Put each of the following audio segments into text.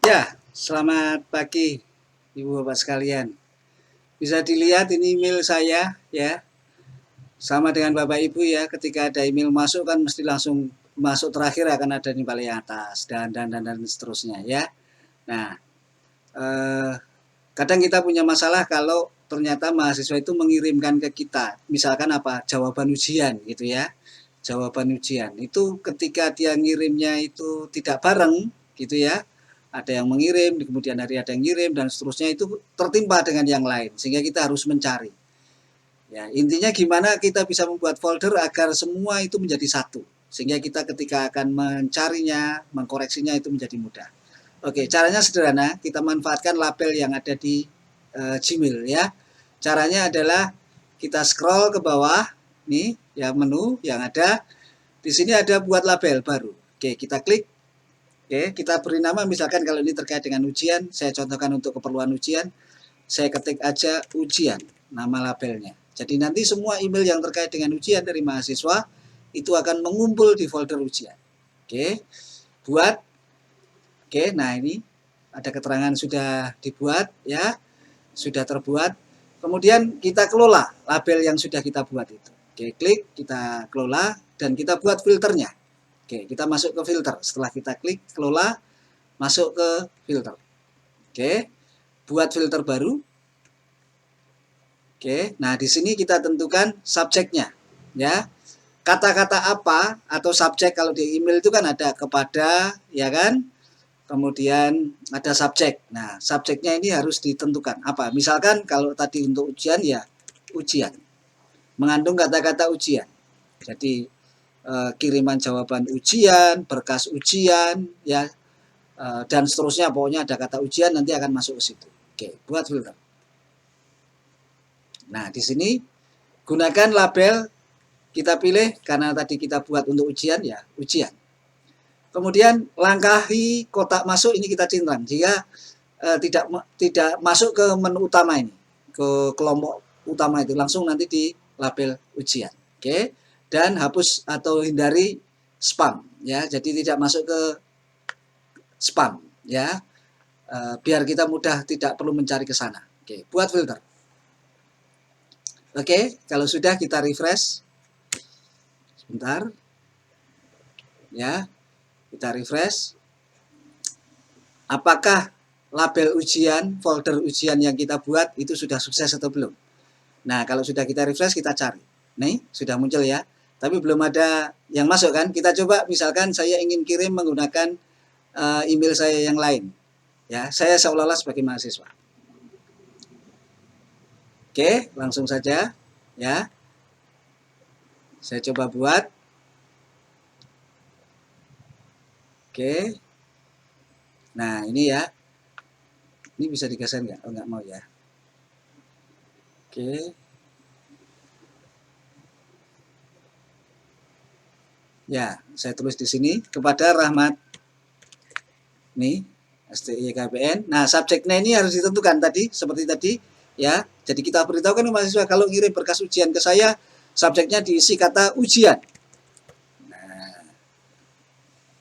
Ya, selamat pagi Ibu Bapak sekalian. Bisa dilihat ini email saya ya. Sama dengan Bapak Ibu ya, ketika ada email masuk kan mesti langsung masuk terakhir akan ada di paling atas dan seterusnya ya. Nah, eh, kadang kita punya masalah kalau ternyata mahasiswa itu mengirimkan ke kita, misalkan apa? Jawaban ujian gitu ya. Jawaban ujian. Itu ketika dia ngirimnya itu tidak bareng gitu ya. Ada yang mengirim, di kemudian hari ada yang ngirim dan seterusnya itu tertimpa dengan yang lain sehingga kita harus mencari. Ya, intinya gimana kita bisa membuat folder agar semua itu menjadi satu sehingga kita ketika akan mencarinya, mengkoreksinya itu menjadi mudah. Oke, caranya sederhana, kita manfaatkan label yang ada di Gmail ya. Caranya adalah kita scroll ke bawah nih, ya menu yang ada di sini ada buat label baru. Oke, kita klik. Oke, kita beri nama misalkan kalau ini terkait dengan ujian, saya contohkan untuk keperluan ujian, saya ketik aja ujian, nama labelnya. Jadi nanti semua email yang terkait dengan ujian dari mahasiswa itu akan mengumpul di folder ujian. Oke, buat. Oke, nah ini ada keterangan sudah dibuat ya, sudah terbuat. Kemudian kita kelola label yang sudah kita buat itu. Oke, klik, kita kelola dan kita buat filternya. Oke, kita masuk ke filter. Setelah kita klik, kelola, masuk ke filter. Oke, buat filter baru. Oke, nah di sini kita tentukan subjeknya. Ya, kata-kata apa atau subjek kalau di email itu kan ada kepada, ya kan? Kemudian ada subjek. Nah, subjeknya ini harus ditentukan. Apa? Misalkan kalau tadi untuk ujian ya ujian. Mengandung kata-kata ujian. Jadi kiriman jawaban ujian, berkas ujian, ya dan seterusnya. Pokoknya ada kata ujian nanti akan masuk ke situ. Oke, buat filter. Nah, di sini gunakan label kita pilih karena tadi kita buat untuk ujian ya ujian. Kemudian langkahi kotak masuk ini kita centang jika tidak masuk ke menu utama ini, ke kelompok utama itu langsung nanti di label ujian. Oke. Dan hapus atau hindari spam ya. Jadi tidak masuk ke spam ya. Biar kita mudah tidak perlu mencari ke sana. Oke, buat filter. Oke, kalau sudah kita refresh. Sebentar. Ya. Kita refresh. Apakah label ujian, folder ujian yang kita buat itu sudah sukses atau belum? Nah, kalau sudah kita refresh, kita cari. Nih, sudah muncul ya. Tapi belum ada yang masuk kan? Kita coba misalkan saya ingin kirim menggunakan email saya yang lain. Ya, saya seolah-olah sebagai mahasiswa. Oke, langsung saja ya. Saya coba buat. Oke. Nah, ini ya. Ini bisa digeser nggak? Oh, nggak mau ya. Oke. Ya, saya tulis di sini kepada Rahmat. Nih, STIKBN. Nah, subjeknya ini harus ditentukan tadi, seperti tadi, ya. Jadi kita beritahukan ke mahasiswa kalau ngirim berkas ujian ke saya, subjeknya diisi kata ujian. Nah,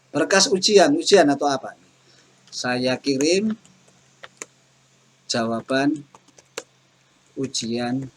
berkas ujian atau apa? Saya kirim jawaban ujian